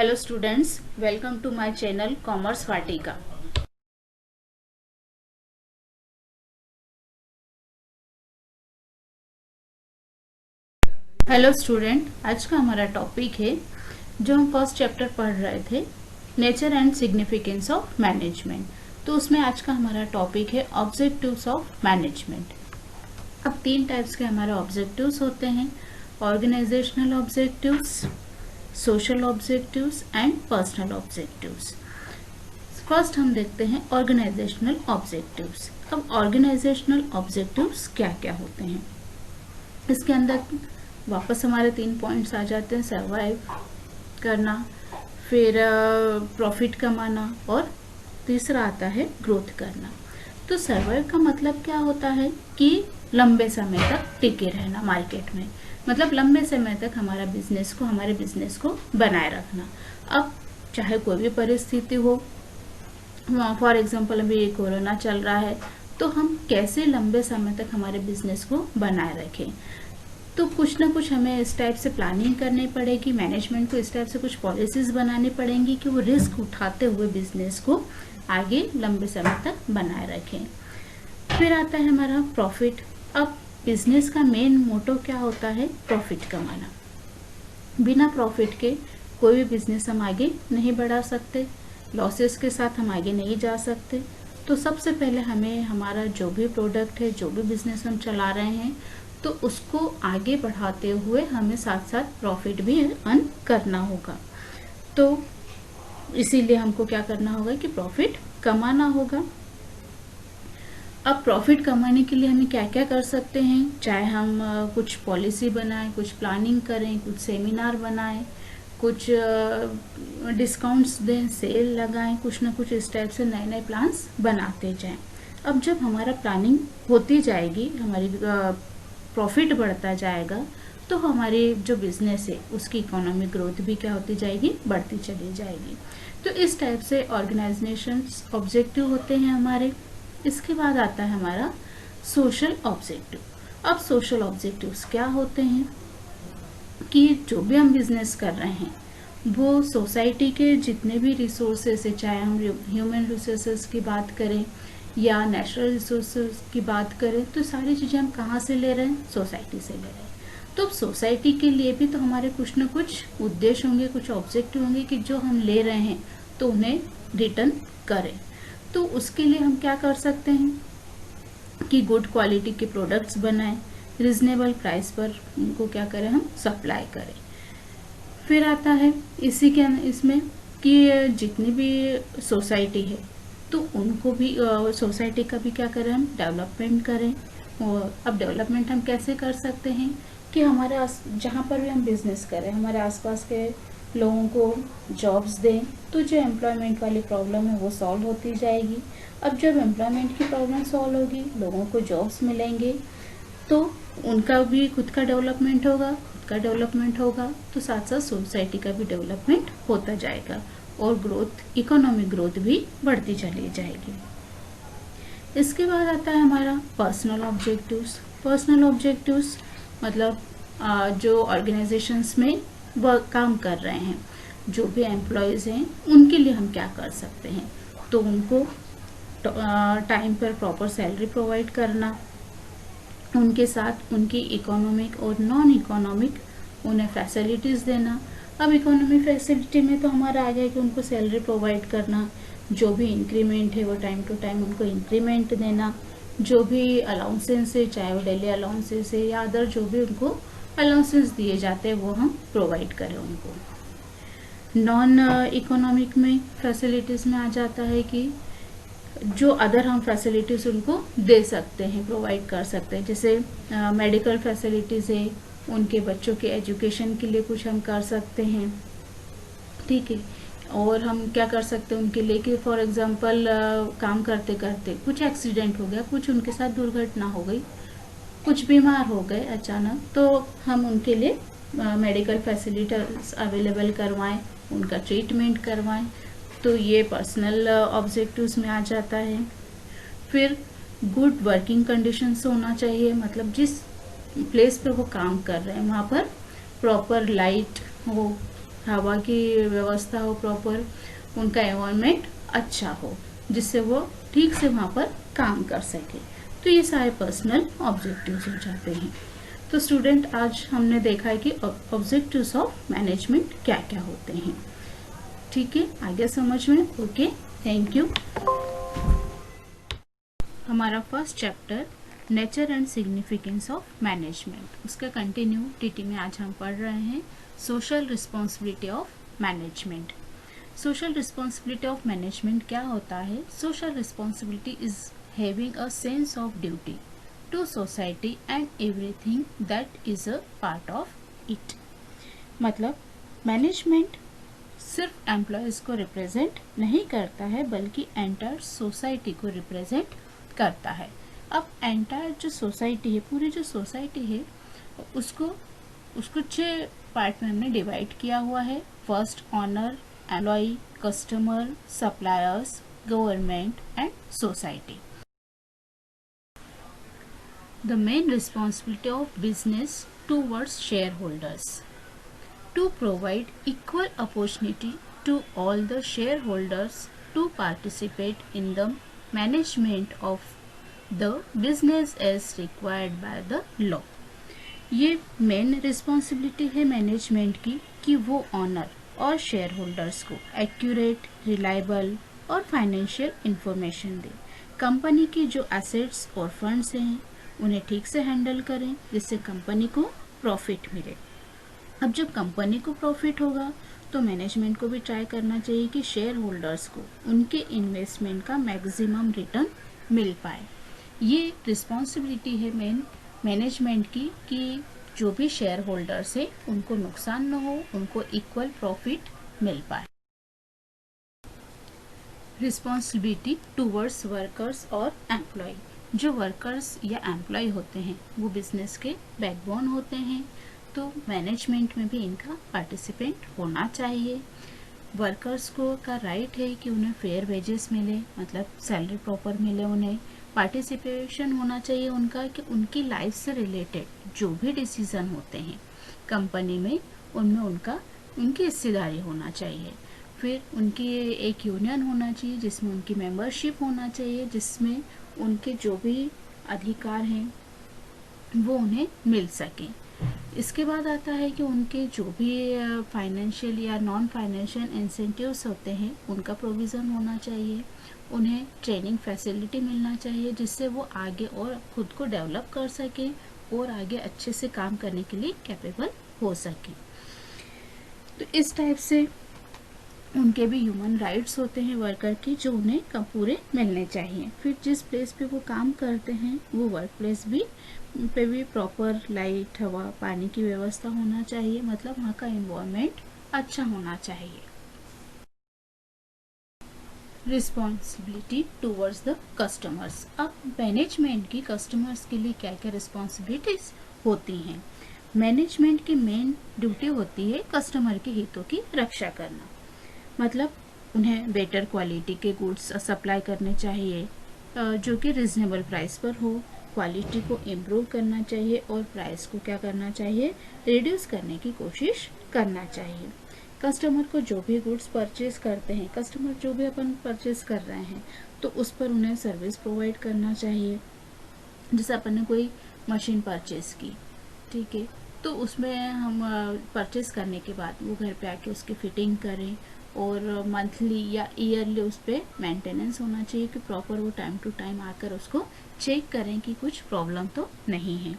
Hello students, welcome to my channel Commerce Vatika. Hello student, आज का हमारा topic है जो हम फर्स्ट चैप्टर पढ़ रहे थे, nature and significance of management. तो उसमें आज का हमारा टॉपिक है ऑब्जेक्टिव्स ऑफ मैनेजमेंट। अब तीन टाइप्स के हमारे ऑब्जेक्टिव्स होते हैं, organisational objectives, social objectives and personal objectives. First हम देखते हैं ऑर्गेनाइजेशनल ऑब्जेक्टिव्स। अब ऑर्गेनाइजेशनल ऑब्जेक्टिव्स क्या क्या होते हैं, इसके अंदर वापस हमारे 3 पॉइंट्स आ जाते हैं, सर्वाइव करना, फिर प्रॉफिट कमाना और तीसरा आता है ग्रोथ करना। तो सर्वाइव का मतलब क्या होता है कि लंबे समय तक टिके रहना मार्केट में, मतलब लंबे समय तक हमारे बिजनेस को बनाए रखना। अब चाहे कोई भी परिस्थिति हो, फॉर एग्जांपल अभी कोरोना चल रहा है, तो हम कैसे लंबे समय तक हमारे बिजनेस को बनाए रखें। तो कुछ ना कुछ हमें इस टाइप से प्लानिंग करनी पड़ेगी, मैनेजमेंट को इस टाइप से कुछ पॉलिसीज बनानी पड़ेंगी कि वो रिस्क उठाते हुए बिजनेस को आगे लंबे समय तक बनाए रखें। फिर आता है हमारा प्रॉफिट। अब बिजनेस का मेन मोटो क्या होता है? प्रॉफिट कमाना। बिना प्रॉफिट के कोई भी बिजनेस हम आगे नहीं बढ़ा सकते, लॉसेस के साथ हम आगे नहीं जा सकते। तो सबसे पहले हमें हमारा जो भी प्रोडक्ट है, जो भी बिजनेस हम चला रहे हैं, तो उसको आगे बढ़ाते हुए हमें साथ साथ प्रॉफिट भी अर्न करना होगा। तो इसीलिए हमको क्या करना होगा कि प्रॉफिट कमाना होगा। अब प्रॉफिट कमाने के लिए हमें क्या क्या कर सकते हैं, चाहे हम कुछ पॉलिसी बनाएं, कुछ प्लानिंग करें, कुछ सेमिनार बनाएं, कुछ डिस्काउंट्स दें, सेल लगाएं, कुछ ना कुछ इस टाइप से नए नए प्लान्स बनाते जाएं। अब जब हमारा प्लानिंग होती जाएगी, हमारी प्रॉफिट बढ़ता जाएगा, तो हमारी जो बिजनेस है उसकी इकोनॉमिक ग्रोथ भी क्या होती जाएगी? बढ़ती चली जाएगी। तो इस टाइप से ऑर्गेनाइजेशन ऑब्जेक्टिव होते हैं हमारे। इसके बाद आता है हमारा सोशल ऑब्जेक्टिव। अब सोशल ऑब्जेक्टिव्स क्या होते हैं कि जो भी हम बिजनेस कर रहे हैं वो सोसाइटी के जितने भी रिसोर्सेस है, चाहे हम ह्यूमन रिसोर्सेस की बात करें या नेचुरल रिसोर्सेज की बात करें, तो सारी चीज़ें हम कहाँ से ले रहे हैं? सोसाइटी से ले रहे हैं। तो सोसाइटी के लिए भी तो हमारे कुछ न कुछ उद्देश्य होंगे, कुछ ऑब्जेक्टिव होंगे कि जो हम ले रहे हैं तो उन्हें रिटर्न करें। तो उसके लिए हम क्या कर सकते हैं कि गुड क्वालिटी के प्रोडक्ट्स बनाएं, रिजनेबल प्राइस पर उनको क्या करें, हम सप्लाई करें। फिर आता है इसमें कि जितनी भी सोसाइटी है तो उनको भी सोसाइटी का भी क्या करें, हम डेवलपमेंट करें। और अब डेवलपमेंट हम कैसे कर सकते हैं कि हमारे जहाँ पर भी हम बिजनेस करें, हमारे आसपास के लोगों को जॉब्स दें, तो जो एम्प्लॉयमेंट वाली प्रॉब्लम है वो सॉल्व होती जाएगी। अब जब एम्प्लॉयमेंट की प्रॉब्लम सॉल्व होगी, लोगों को जॉब्स मिलेंगे, तो उनका भी खुद का डेवलपमेंट होगा, तो साथ साथ सोसाइटी का भी डेवलपमेंट होता जाएगा और ग्रोथ, इकोनॉमिक ग्रोथ भी बढ़ती चली जाएगी। इसके बाद आता है हमारा पर्सनल ऑब्जेक्टिव्स। पर्सनल ऑब्जेक्टिव्स मतलब जो ऑर्गेनाइजेशंस में वर्क काम कर रहे हैं, जो भी एम्प्लॉयज़ हैं, उनके लिए हम क्या कर सकते हैं। तो उनको टाइम पर प्रॉपर सैलरी प्रोवाइड करना, उनके साथ उनकी इकोनॉमिक और नॉन इकोनॉमिक उन्हें फैसिलिटीज़ देना। अब इकोनॉमिक फैसिलिटी में तो हमारा आ गया कि उनको सैलरी प्रोवाइड करना, जो भी इंक्रीमेंट है वो टाइम टू टाइम उनको इंक्रीमेंट देना, जो भी अलाउंसेंस है, चाहे वो डेली अलाउंसेस है या अदर जो भी उनको अलाउंसेस दिए जाते हैं वो हम प्रोवाइड करें उनको। नॉन इकोनॉमिक में फैसिलिटीज़ में आ जाता है कि जो अदर हम फैसिलिटीज़ उनको दे सकते हैं, प्रोवाइड कर सकते हैं, जैसे मेडिकल फैसिलिटीज़ है, उनके बच्चों के एजुकेशन के लिए कुछ हम कर सकते हैं, ठीक है। और हम क्या कर सकते हैं उनके लिए कि फॉर एग्जांपल काम करते करते कुछ एक्सीडेंट हो गया, कुछ उनके साथ दुर्घटना हो गई, कुछ बीमार हो गए अचानक, तो हम उनके लिए मेडिकल फैसिलिटीज अवेलेबल करवाएं, उनका ट्रीटमेंट करवाएं। तो ये पर्सनल ऑब्जेक्टिव्स में आ जाता है। फिर गुड वर्किंग कंडीशंस होना चाहिए, मतलब जिस प्लेस पे वो काम कर रहे हैं वहाँ पर प्रॉपर लाइट हो, हवा की व्यवस्था हो प्रॉपर, उनका एनवायरनमेंट अच्छा हो जिससे वो ठीक से वहाँ पर काम कर सके। तो ये सारे पर्सनल ऑब्जेक्टिव्स हो जाते हैं। तो स्टूडेंट, आज हमने देखा है कि ऑब्जेक्टिव्स ऑफ मैनेजमेंट क्या क्या होते हैं। ठीक है, आगे समझ में? Okay, thank you. हमारा first chapter nature and significance of management, उसका कंटिन्यू टीटी में आज हम पढ़ रहे हैं social responsibility of management. Social responsibility of management क्या होता है? Social responsibility is having a sense of duty to society and everything that is a part of it. मतलब मैनेजमेंट सिर्फ एम्प्लॉयज को रिप्रेजेंट नहीं करता है बल्कि एंटायर सोसाइटी को रिप्रेजेंट करता है। अब एंटायर जो सोसाइटी है, पूरी जो सोसाइटी है, उसको 6 पार्ट में हमने डिवाइड किया हुआ है। First, owner, employee, customer, suppliers, government and society. The main responsibility of business towards shareholders to provide equal opportunity to all the shareholders to participate in the management of the business as required by the law। ये main responsibility है management की कि वो honour और share holders को accurate, reliable और financial information दे। Company की जो एसेट्स और फंड्स हैं उन्हें ठीक से हैंडल करें जिससे कंपनी को प्रॉफिट मिले। अब जब कंपनी को प्रॉफिट होगा तो मैनेजमेंट को भी ट्राई करना चाहिए कि शेयर होल्डर्स को उनके इन्वेस्टमेंट का मैक्सिमम रिटर्न मिल पाए। ये रिस्पॉन्सिबिलिटी है मेन मैनेजमेंट की कि जो भी शेयर होल्डर्स है उनको नुकसान न हो, उनको इक्वल प्रॉफिट मिल पाए। रिस्पॉन्सिबिलिटी टूवर्ड्स वर्कर्स और एम्प्लॉय। जो वर्कर्स या एम्प्लॉय होते हैं वो बिजनेस के बैकबोन होते हैं, तो मैनेजमेंट में भी इनका पार्टिसिपेंट होना चाहिए। वर्कर्स को का राइट है कि उन्हें फेयर वेजेस मिले, मतलब सैलरी प्रॉपर मिले। उन्हें पार्टिसिपेशन होना चाहिए उनका कि उनकी लाइफ से रिलेटेड जो भी डिसीजन होते हैं कंपनी में, उनमें उनकी हिस्सेदारी होना चाहिए। फिर उनकी एक यूनियन होना चाहिए जिसमें उनकी मेंबरशिप होना चाहिए, जिसमें उनके जो भी अधिकार हैं वो उन्हें मिल सकें। इसके बाद आता है कि उनके जो भी फाइनेंशियल या नॉन फाइनेंशियल इंसेंटिव्स होते हैं उनका प्रोविज़न होना चाहिए। उन्हें ट्रेनिंग फैसिलिटी मिलना चाहिए जिससे वो आगे और खुद को डेवलप कर सकें और आगे अच्छे से काम करने के लिए कैपेबल हो सकें। तो इस टाइप से उनके भी ह्यूमन राइट्स होते हैं वर्कर की जो उन्हें पूरे मिलने चाहिए। फिर जिस प्लेस पे वो काम करते हैं वो वर्क प्लेस पे भी प्रॉपर लाइट, हवा, पानी की व्यवस्था होना चाहिए, मतलब वहाँ का एनवायरनमेंट अच्छा होना चाहिए। Responsibility towards the customers. अब मैनेजमेंट की कस्टमर्स के लिए क्या क्या रिस्पॉन्सिबिलिटीज होती हैं? मैनेजमेंट की मेन ड्यूटी होती है कस्टमर के हितों की रक्षा करना, मतलब उन्हें बेटर क्वालिटी के गुड्स सप्लाई करने चाहिए जो कि रिजनेबल प्राइस पर हो। क्वालिटी को इम्प्रूव करना चाहिए और प्राइस को क्या करना चाहिए, रिड्यूस करने की कोशिश करना चाहिए। कस्टमर को जो भी गुड्स परचेज करते हैं, कस्टमर जो भी अपन परचेज कर रहे हैं तो उस पर उन्हें सर्विस प्रोवाइड करना चाहिए। जैसे अपन ने कोई मशीन परचेज की, ठीक है, तो उसमें हम परचेज करने के बाद वो घर पे आके उसकी फिटिंग करें और मंथली या ईयरली उस पर मेंटेनेंस होना चाहिए कि प्रॉपर वो टाइम टू टाइम आकर उसको चेक करें कि कुछ प्रॉब्लम तो नहीं है।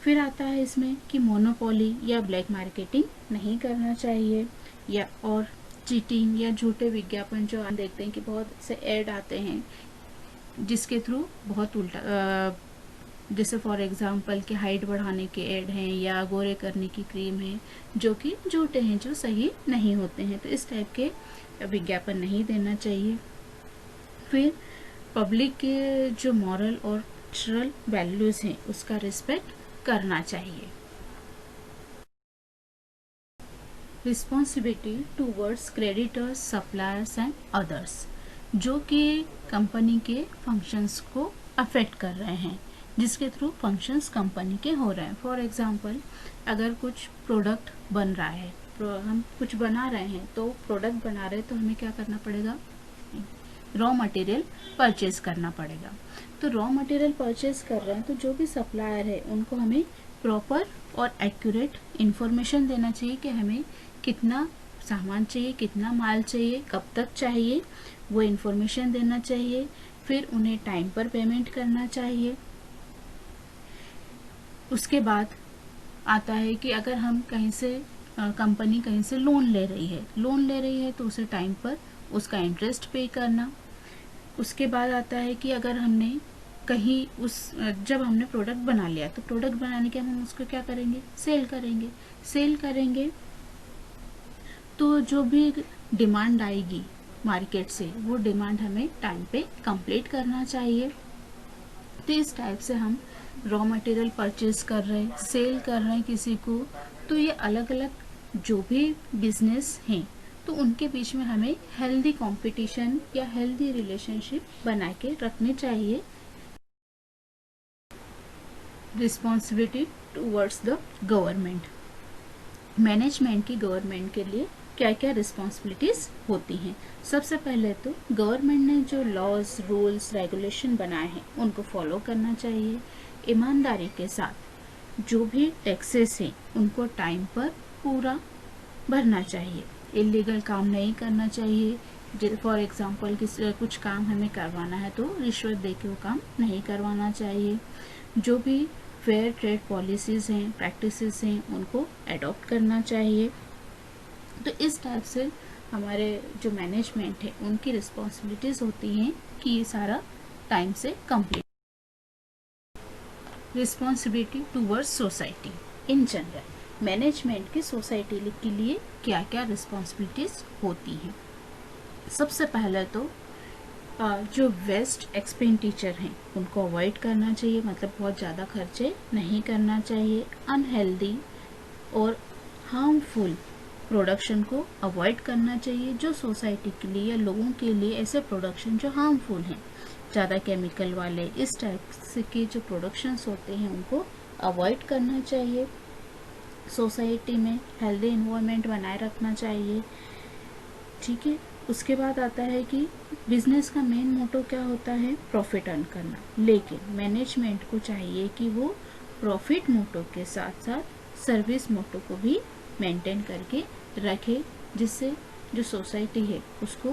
फिर आता है इसमें कि मोनोपोली या ब्लैक मार्केटिंग नहीं करना चाहिए, या और चीटिंग या झूठे विज्ञापन जो हम देखते हैं कि बहुत से ऐड आते हैं जिसके थ्रू बहुत उल्टा, जैसे फॉर एग्जांपल कि हाइट बढ़ाने के ऐड हैं या गोरे करने की क्रीम है जो कि झूठे हैं, जो सही नहीं होते हैं, तो इस टाइप के विज्ञापन नहीं देना चाहिए। फिर पब्लिक के जो मॉरल और कल्चरल वैल्यूज हैं उसका रिस्पेक्ट करना चाहिए। Responsibility towards creditors, suppliers and others, जो कि कंपनी के फंक्शंस को अफेक्ट कर रहे हैं, जिसके थ्रू फंक्शंस कंपनी के हो रहे हैं। फॉर एग्जांपल अगर कुछ प्रोडक्ट बन रहा है हम कुछ बना रहे हैं, तो प्रोडक्ट बना रहे हैं, तो हमें क्या करना पड़ेगा, रॉ मटेरियल परचेज करना पड़ेगा। तो रॉ मटेरियल परचेज कर रहे हैं तो जो भी सप्लायर है उनको हमें प्रॉपर और एक्यूरेट इन्फॉर्मेशन देना चाहिए कि हमें कितना सामान चाहिए, कितना माल चाहिए, कब तक चाहिए, वो इन्फॉर्मेशन देना चाहिए। फिर उन्हें टाइम पर पेमेंट करना चाहिए। उसके बाद आता है कि अगर हम कहीं से कंपनी कहीं से लोन ले रही है तो उसे टाइम पर उसका इंटरेस्ट पे करना। उसके बाद आता है कि अगर हमने कहीं जब हमने प्रोडक्ट बना लिया तो प्रोडक्ट बनाने के हम उसको क्या करेंगे, सेल करेंगे। तो जो भी डिमांड आएगी मार्केट से, वो डिमांड हमें टाइम पे कंप्लीट करना चाहिए। तो इस टाइप से हम रॉ मटेरियल परचेज कर रहे हैं, सेल कर रहे हैं किसी को, तो ये अलग अलग जो भी बिजनेस हैं तो उनके बीच में हमें हेल्दी कंपटीशन या हेल्दी रिलेशनशिप बना के रखनी चाहिए। Responsibility towards the government, management की गवर्नमेंट के लिए क्या क्या रिस्पॉन्सिबिलिटीज होती हैं। सबसे पहले तो गवर्नमेंट ने जो लॉज, रूल्स, रेगुलेशन बनाए हैं उनको फॉलो करना चाहिए। ईमानदारी के साथ जो भी टैक्सेस हैं उनको टाइम पर पूरा भरना चाहिए। इलीगल काम नहीं करना चाहिए। फॉर एग्जांपल कुछ काम हमें करवाना है तो रिश्वत दे के वो काम नहीं करवाना चाहिए। जो भी फेयर ट्रेड पॉलिसीज़ हैं, प्रैक्टिसेस हैं, उनको एडॉप्ट करना चाहिए। तो इस टाइप से हमारे जो मैनेजमेंट है उनकी रिस्पॉन्सिबिलिटीज़ होती हैं कि ये सारा टाइम से complete. Responsibility towards society in general, management की सोसाइटी के लिए क्या क्या रिस्पॉन्सिबिलिटीज़ होती हैं। सबसे पहले तो जो वेस्ट एक्सपेंडिचर हैं उनको अवॉइड करना चाहिए, मतलब बहुत ज़्यादा खर्चे नहीं करना चाहिए। अनहेल्दी और हार्मफुल प्रोडक्शन को अवॉइड करना चाहिए। जो सोसाइटी के लिए या लोगों के लिए ऐसे प्रोडक्शन जो हार्मफुल हैं, ज़्यादा केमिकल वाले, इस टाइप से के जो प्रोडक्शंस होते हैं उनको अवॉइड करना चाहिए। सोसाइटी में हेल्दी एनवायरनमेंट बनाए रखना चाहिए। ठीक है। उसके बाद आता है कि बिजनेस का मेन मोटो क्या होता है, प्रॉफिट अर्न करना। लेकिन मैनेजमेंट को चाहिए कि वो प्रॉफिट मोटो के साथ साथ सर्विस मोटो को भी मेंटेन करके रखे, जिससे जो सोसाइटी है उसको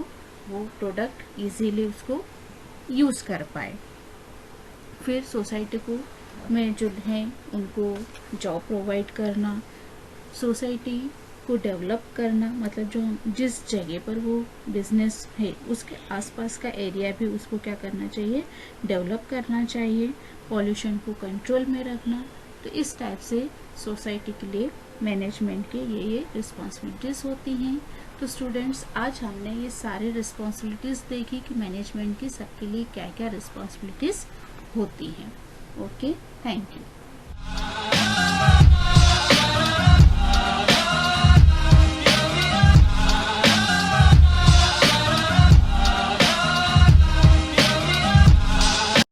वो प्रोडक्ट इजीली उसको यूज़ कर पाए। फिर सोसाइटी को में जो हैं उनको जॉब प्रोवाइड करना, सोसाइटी को डेवलप करना, मतलब जो जिस जगह पर वो बिजनेस है उसके आसपास का एरिया भी उसको क्या करना चाहिए, डेवलप करना चाहिए। पॉल्यूशन को कंट्रोल में रखना। तो इस टाइप से सोसाइटी के लिए मैनेजमेंट के ये रिस्पॉन्सिबिलिटीज़ होती हैं। तो स्टूडेंट्स, आज हमने ये सारे रिस्पॉन्सिबिलिटीज़ देखी कि मैनेजमेंट की सबके लिए क्या क्या रिस्पॉन्सिबिलिटीज़ होती हैं। Okay, thank you.